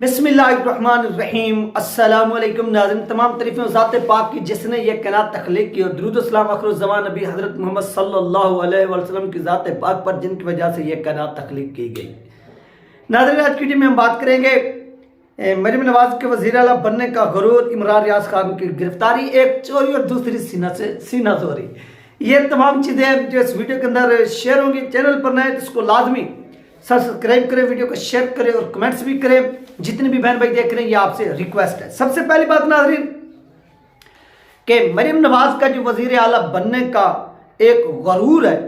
بسم اللہ الرحمن الرحیم۔ السلام علیکم ناظرین، تمام تعریفیں ذات پاک کی جس نے یہ کائنات تخلیق کی، اور درود و سلام آخر الزمان نبی حضرت محمد صلی اللہ علیہ وسلم کی ذات پاک پر جن کی وجہ سے یہ کائنات تخلیق کی گئی۔ ناظرین، آج کی ویڈیو میں ہم بات کریں گے مریم نواز کے وزیر اعلیٰ بننے کا غرور، عمران ریاض خان کی گرفتاری، ایک چوری اور دوسری سینہ زوری۔ یہ تمام چیزیں جو اس ویڈیو کے اندر شیئر ہوں گی۔ چینل پر نئے تو اس کو لازمی سبسکرائب کریں، ویڈیو کو شیئر کریں اور کمنٹس بھی کریں۔ جتنے بھی بہن بھائی دیکھ رہے ہیں یہ آپ سے ریکویسٹ ہے۔ سب سے پہلی بات ناظرین کہ مریم نواز کا جو وزیر اعلیٰ بننے کا ایک غرور ہے،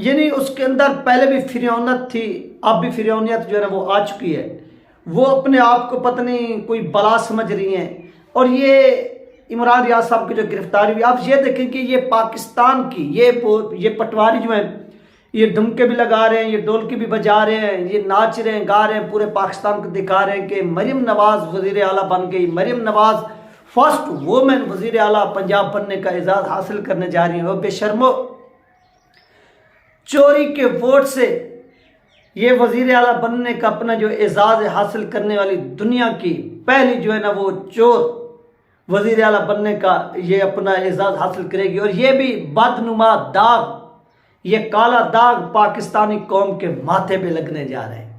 یعنی اس کے اندر پہلے بھی فریونت تھی، اب بھی فریونیت جو ہے نا وہ آ چکی ہے۔ وہ اپنے آپ کو پتہ نہیں کوئی بلا سمجھ رہی ہیں، اور یہ عمران ریاض صاحب کی جو گرفتاری ہوئی، آپ یہ دیکھیں کہ یہ پاکستان کی یہ پٹواری جو ہیں، یہ ڈمکے بھی لگا رہے ہیں، یہ ڈولکی بھی بجا رہے ہیں، یہ ناچ رہے ہیں، گا رہے ہیں، پورے پاکستان کو دکھا رہے ہیں کہ مریم نواز وزیر اعلیٰ بن گئی، مریم نواز فرسٹ وومن وزیر اعلیٰ پنجاب بننے کا اعزاز حاصل کرنے جا رہی ہیں۔ وہ بے شرمو، چوری کے ووٹ سے یہ وزیر اعلیٰ بننے کا اپنا جو اعزاز حاصل کرنے والی دنیا کی پہلی جو ہے نا وہ چور وزیر اعلیٰ بننے کا یہ اپنا اعزاز حاصل کرے گی، اور یہ بھی بدنما داغ، یہ کالا داغ پاکستانی قوم کے ماتھے پہ لگنے جا رہے ہیں۔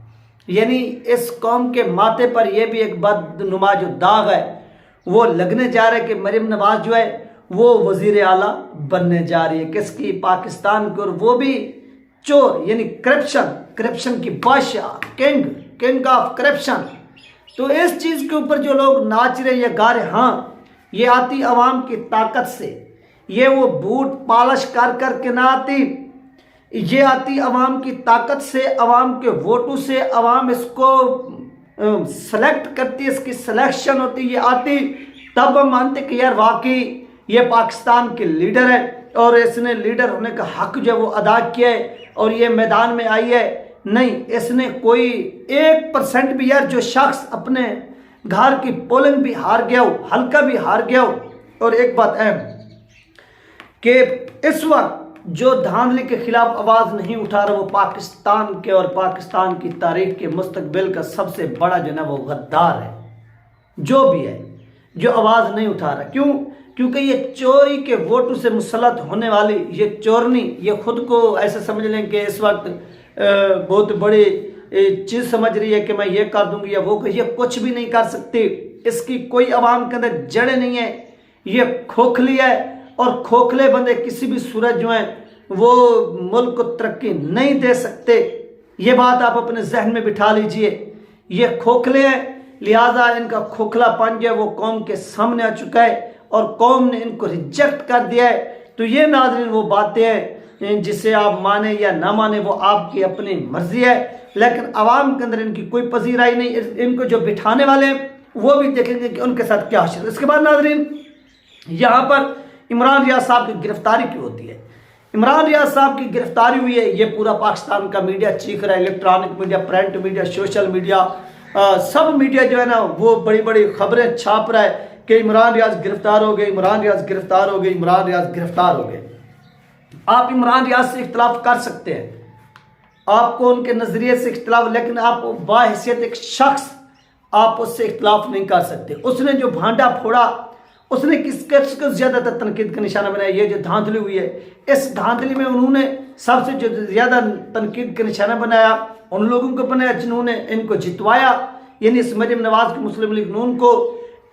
یعنی اس قوم کے ماتھے پر یہ بھی ایک بدنما جو داغ ہے وہ لگنے جا رہا ہے کہ مریم نواز جو ہے وہ وزیر اعلیٰ بننے جا رہی ہے، کس کی؟ پاکستان کی، اور وہ بھی چور، یعنی کرپشن کی بادشاہ، کنگ آف کرپشن۔ تو اس چیز کے اوپر جو لوگ ناچ رہے ہیں یا گا رہے، ہاں یہ آتی عوام کی طاقت سے، یہ وہ بوٹ پالش کر کے نہ آتی، یہ آتی عوام کی طاقت سے، عوام کے ووٹوں سے۔ عوام اس کو سلیکٹ کرتی ہے، اس کی سلیکشن ہوتی، یہ آتی تب ہم مانتے کہ یار واقعی یہ پاکستان کے لیڈر ہے، اور اس نے لیڈر ہونے کا حق جو ہے وہ ادا کیا ہے، اور یہ میدان میں آئی ہے۔ نہیں، اس نے کوئی 1% بھی، یار جو شخص اپنے گھر کی پولنگ بھی ہار گیا ہو، حلقہ بھی ہار گیا ہو، اور ایک بات اہم کہ اس وقت جو دھاندلی کے خلاف آواز نہیں اٹھا رہا، وہ پاکستان کے اور پاکستان کی تاریخ کے مستقبل کا سب سے بڑا جو ہے نا وہ غدار ہے، جو بھی ہے، جو آواز نہیں اٹھا رہا۔ کیوں؟ کیونکہ یہ چوری کے ووٹوں سے مسلط ہونے والی یہ چورنی، یہ خود کو ایسے سمجھ لیں کہ اس وقت بہت بڑی چیز سمجھ رہی ہے کہ میں یہ کر دوں گی یا وہ، یہ کچھ بھی نہیں کر سکتی۔ اس کی کوئی عوام کے اندر جڑیں نہیں ہیں، یہ کھوکھلی ہے، اور کھوکھلے بندے کسی بھی صورت جو ہیں وہ ملک کو ترقی نہیں دے سکتے۔ یہ بات آپ اپنے ذہن میں بٹھا لیجئے، یہ کھوکھلے ہیں، لہٰذا ان کا کھوکھلا پن جو ہے وہ قوم کے سامنے آ چکا ہے، اور قوم نے ان کو ریجیکٹ کر دیا ہے۔ تو یہ ناظرین وہ باتیں ہیں جسے آپ مانیں یا نہ مانیں، وہ آپ کی اپنی مرضی ہے، لیکن عوام کے اندر ان کی کوئی پذیرائی نہیں۔ ان کو جو بٹھانے والے ہیں وہ بھی دیکھیں گے کہ ان کے ساتھ کیا حشر۔ اس کے بعد ناظرین یہاں پر عمران ریاض صاحب کی گرفتاری کیوں ہوتی ہے؟ عمران ریاض صاحب کی گرفتاری ہوئی ہے، یہ پورا پاکستان کا میڈیا چیخ رہا ہے، electronic media, print media, social media, سب میڈیا جو ہے نا وہ بڑی بڑی خبریں چھاپ رہا ہے کہ عمران ریاض گرفتار ہو گئے، عمران ریاض گرفتار ہو گئے، عمران ریاض گرفتار ہو گئے۔ آپ عمران ریاض سے اختلاف کر سکتے ہیں، آپ کو ان کے نظریے سے اختلاف، لیکن آپ باحیثیت ایک شخص آپ اس سے اختلاف نہیں کر سکتے۔ اس نے جو بھانڈا پھوڑا، اس نے کس کو زیادہ تر تنقید کا نشانہ بنایا؟ یہ جو دھاندلی ہوئی ہے، اس دھاندلی میں انہوں نے سب سے جو زیادہ تنقید کا نشانہ بنایا ان لوگوں کو بنایا جنہوں نے ان کو جتوایا، یعنی اس مریم نواز کی مسلم لیگ نون کو،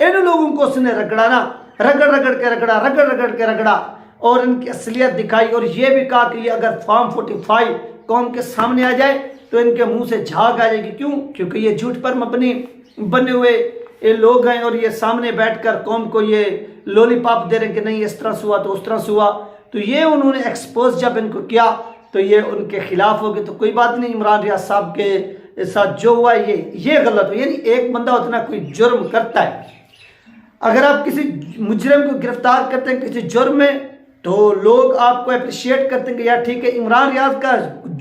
ان لوگوں کو اس نے رگڑ کے رگڑا اور ان کی اصلیت دکھائی، اور یہ بھی کہا کہ یہ اگر فارم 45 قوم کے سامنے آ جائے تو ان کے منہ سے جھاگ آ جائے گی۔ کیوں؟ کیونکہ یہ جھوٹ پر مبنی بنے ہوئے لوگ ہیں، اور یہ سامنے بیٹھ کر قوم کو یہ لولی پاپ دے رہے ہیں کہ نہیں اس طرح سے ہوا تو اس طرح سے ہوا۔ تو یہ انہوں نے ایکسپوز جب ان کو کیا تو یہ ان کے خلاف ہو گئے۔ تو کوئی بات نہیں، عمران ریاض صاحب کے ساتھ جو ہوا یہ غلط ہو، یعنی ایک بندہ اتنا کوئی جرم کرتا ہے، اگر آپ کسی مجرم کو گرفتار کرتے ہیں کسی جرم میں تو لوگ آپ کو اپریشیٹ کرتے ہیں کہ یار ٹھیک ہے۔ عمران ریاض کا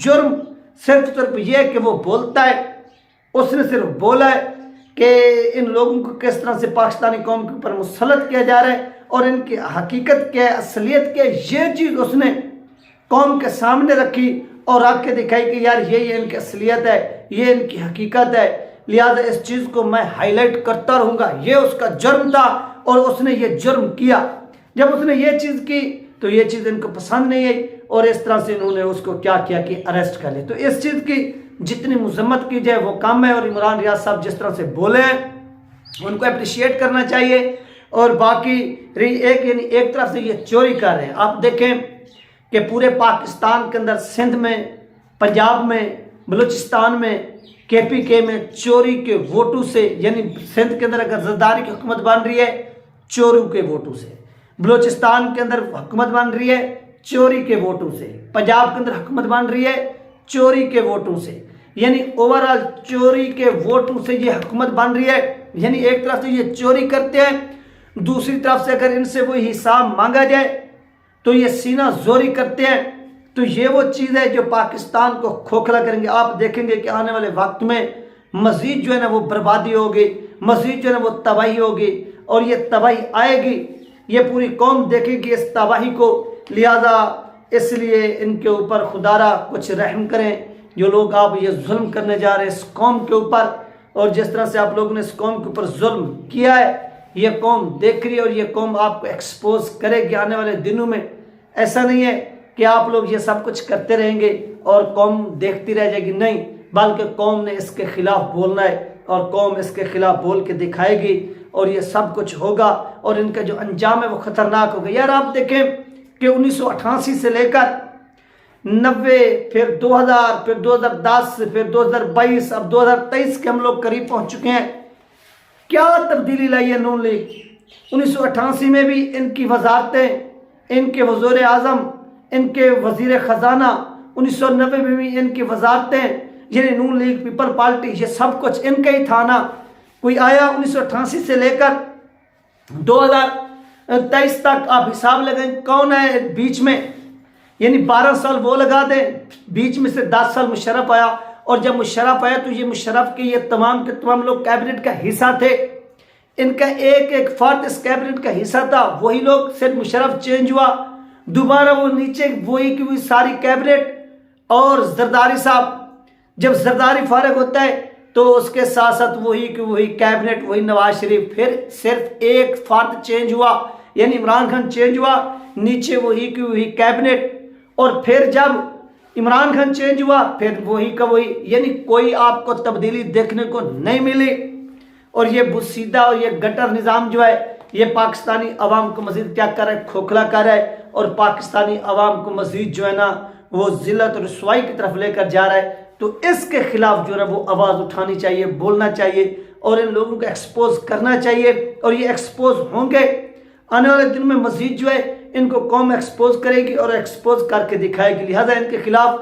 جرم صرف یہ ہے کہ وہ بولتا ہے، اس نے صرف بولا ہے کہ ان لوگوں کو کس طرح سے پاکستانی قوم کے اوپر مسلط کیا جا رہا ہے، اور ان کی حقیقت کیا ہے، اصلیت کیا ہے، یہ چیز اس نے قوم کے سامنے رکھی اور رکھ کے دکھائی کہ یار یہ ان کی اصلیت ہے، یہ ان کی حقیقت ہے۔ لہذا اس چیز کو میں ہائی لائٹ کرتا رہوں گا، یہ اس کا جرم تھا اور اس نے یہ جرم کیا۔ جب اس نے یہ چیز کی تو یہ چیز ان کو پسند نہیں آئی اور اس طرح سے انہوں نے اس کو کیا کیا کہ اریسٹ کر لیا۔ تو اس چیز کی جتنی مذمت کی جائے وہ کم ہے، اور عمران ریاض صاحب جس طرح سے بولے ہیں ان کو اپریشیٹ کرنا چاہیے۔ اور باقی ایک طرف سے یہ چوری کر رہے ہیں، آپ دیکھیں کہ پورے پاکستان کے اندر سندھ میں، پنجاب میں، بلوچستان میں، KPK میں چوری کے ووٹوں سے، یعنی سندھ کے اندر اگر زرداری کی حکومت بن رہی ہے چوروں کے ووٹوں سے، بلوچستان کے اندر حکومت بن رہی ہے چوری کے ووٹوں سے، پنجاب کے اندر حکومت بن رہی ہے چوری کے ووٹوں سے، یعنی اوورآل چوری کے ووٹوں سے یہ حکومت بن رہی ہے۔ یعنی ایک طرف سے یہ چوری کرتے ہیں، دوسری طرف سے اگر ان سے وہی حساب مانگا جائے تو یہ سینہ زوری کرتے ہیں۔ تو یہ وہ چیز ہے جو پاکستان کو کھوکھلا کریں گے۔ آپ دیکھیں گے کہ آنے والے وقت میں مزید جو ہے نا وہ بربادی ہوگی، مزید جو ہے نا وہ تباہی ہوگی، اور یہ تباہی آئے گی، یہ پوری قوم دیکھے گی اس تباہی کو۔ لہذا اس لیے ان کے اوپر خدا را کچھ رحم کریں، جو لوگ آپ یہ ظلم کرنے جا رہے ہیں اس قوم کے اوپر، اور جس طرح سے آپ لوگوں نے اس قوم کے اوپر ظلم کیا ہے یہ قوم دیکھ رہی ہے، اور یہ قوم آپ کو ایکسپوز کرے گی آنے والے دنوں میں۔ ایسا نہیں ہے کہ آپ لوگ یہ سب کچھ کرتے رہیں گے اور قوم دیکھتی رہ جائے گی، نہیں، بلکہ قوم نے اس کے خلاف بولنا ہے اور قوم اس کے خلاف بول کے دکھائے گی، اور یہ سب کچھ ہوگا، اور ان کا جو انجام ہے وہ خطرناک ہوگا۔ یار آپ دیکھیں کہ 1988 سے لے کر 90، پھر 2000، پھر 2010، پھر 2022، اب 2023 کے ہم لوگ قریب پہنچ چکے ہیں۔ کیا تبدیلی لائی ہے نون لیگ؟ 1988 میں بھی ان کی وزارتیں، ان کے وزیر اعظم، ان کے وزیر خزانہ، 1990 میں بھی ان کی وزارتیں، یعنی نون لیگ، پیپل پارٹی، یہ سب کچھ ان کا ہی تھا نا۔ کوئی آیا 1988 سے لے کر 2023 تک آپ حساب لگائیں کون ہے بیچ میں، یعنی 12 سال وہ لگا دیں، بیچ میں سے 10 سال مشرف آیا، اور جب مشرف آیا تو یہ مشرف کے یہ تمام کے تمام لوگ کیبنٹ کا حصہ تھے، ان کا ایک ایک فرد اس کیبنٹ کا حصہ تھا، وہی لوگ، صرف مشرف چینج ہوا، دوبارہ وہ نیچے وہی کی وہی ساری کیبنٹ۔ اور زرداری صاحب، جب زرداری فارغ ہوتا ہے تو اس کے ساتھ ساتھ وہی کی وہی کیبنٹ، وہی نواز شریف، پھر صرف ایک فرد چینج ہوا، یعنی عمران خان چینج ہوا، نیچے وہی کی وہی کیبنٹ، اور پھر جب عمران خان چینج ہوا پھر وہی کا وہی، یعنی کوئی آپ کو تبدیلی دیکھنے کو نہیں ملی۔ اور یہ بسیدہ اور یہ گٹر نظام جو ہے یہ پاکستانی عوام کو مزید کیا کر رہا ہے؟ کھوکھلا کر رہا ہے، اور پاکستانی عوام کو مزید جو ہے نا وہ ذلت اور رسوائی کی طرف لے کر جا رہا ہے۔ تو اس کے خلاف جو ہے وہ آواز اٹھانی چاہیے، بولنا چاہیے، اور ان لوگوں کو ایکسپوز کرنا چاہیے، اور یہ ایکسپوز ہوں گے آنے والے دن میں، مزید جو ہے ان کو قوم ایکسپوز کرے گی اور ایکسپوز کر کے دکھائے گی۔ لہٰذا ان کے خلاف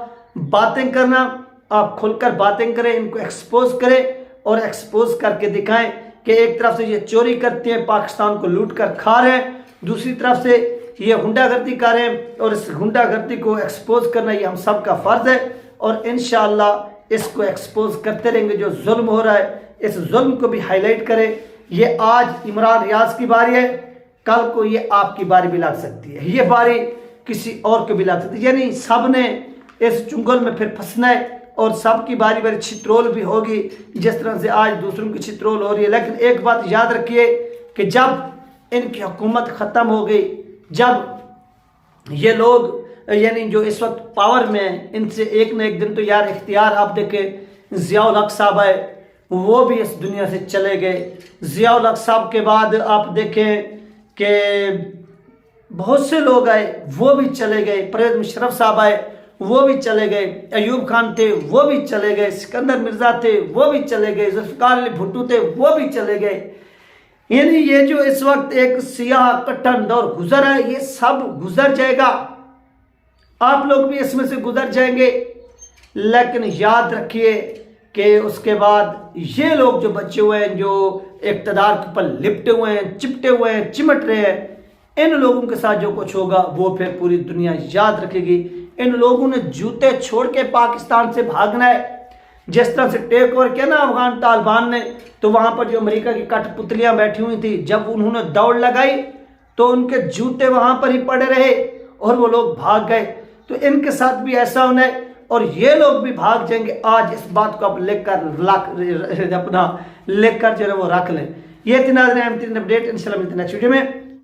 باتیں کرنا، آپ کھل کر باتیں کریں، ان کو ایکسپوز کریں اور ایکسپوز کر کے دکھائیں کہ ایک طرف سے یہ چوری کرتے ہیں، پاکستان کو لوٹ کر کھا رہے ہیں، دوسری طرف سے یہ غنڈہ گردی کر رہے ہیں، اور اس غنڈہ گردی کو ایکسپوز کرنا یہ ہم سب کا فرض ہے، اور انشاءاللہ اس کو ایکسپوز کرتے رہیں گے۔ جو ظلم ہو رہا ہے اس ظلم کو بھی ہائی لائٹ کریں۔ یہ آج عمران ریاض کی باری ہے، کل کو یہ آپ کی باری بھی لگ سکتی ہے، یہ باری کسی اور کو بھی لگ سکتی ہے، یعنی سب نے اس چنگل میں پھر پھنسنا ہے، اور سب کی باری باری چھترول بھی ہوگی، جس طرح سے آج دوسروں کی چھترول ہو رہی ہے۔ لیکن ایک بات یاد رکھیے کہ جب ان کی حکومت ختم ہو گئی، جب یہ لوگ یعنی جو اس وقت پاور میں ہیں، ان سے ایک نہ ایک دن تو یار اختیار، آپ دیکھیں ضیاء الحق صاحب آئے، وہ بھی اس دنیا سے چلے گئے۔ ضیاء الحق صاحب کے بعد آپ دیکھیں کہ بہت سے لوگ آئے، وہ بھی چلے گئے، پرویز مشرف صاحب آئے، وہ بھی چلے گئے، ایوب خان تھے وہ بھی چلے گئے، سکندر مرزا تھے وہ بھی چلے گئے، ذوالفقار علی بھٹو تھے وہ بھی چلے گئے۔ یعنی یہ جو اس وقت ایک سیاہ کٹن دور گزر ہے، یہ سب گزر جائے گا، آپ لوگ بھی اس میں سے گزر جائیں گے، لیکن یاد رکھیے کہ اس کے بعد یہ لوگ جو بچے ہوئے ہیں، جو اقتدار کے اوپر لپٹے ہوئے ہیں، چپٹے ہوئے ہیں، چمٹ رہے ہیں، ان لوگوں کے ساتھ جو کچھ ہوگا وہ پھر پوری دنیا یاد رکھے گی۔ ان لوگوں نے جوتے چھوڑ کے پاکستان سے بھاگنا ہے، جس طرح سے ٹیک اوور کیا نا افغان طالبان نے، تو وہاں پر جو امریکہ کی کٹ پتلیاں بیٹھی ہوئی تھی، جب انہوں نے دوڑ لگائی تو ان کے جوتے وہاں پر ہی پڑے رہے اور وہ لوگ بھاگ گئے۔ تو ان کے ساتھ بھی ایسا ہونا ہے، اور یہ لوگ بھی بھاگ جائیں گے. آج اس بات کو آپ لکھ کر اپنا لکھ کر جو ہے وہ رکھ لیں. یہ تھی ناظرین اہم ترین اپڈیٹ. انشاءاللہ ملتے ہیں نیکسٹ ویڈیو میں.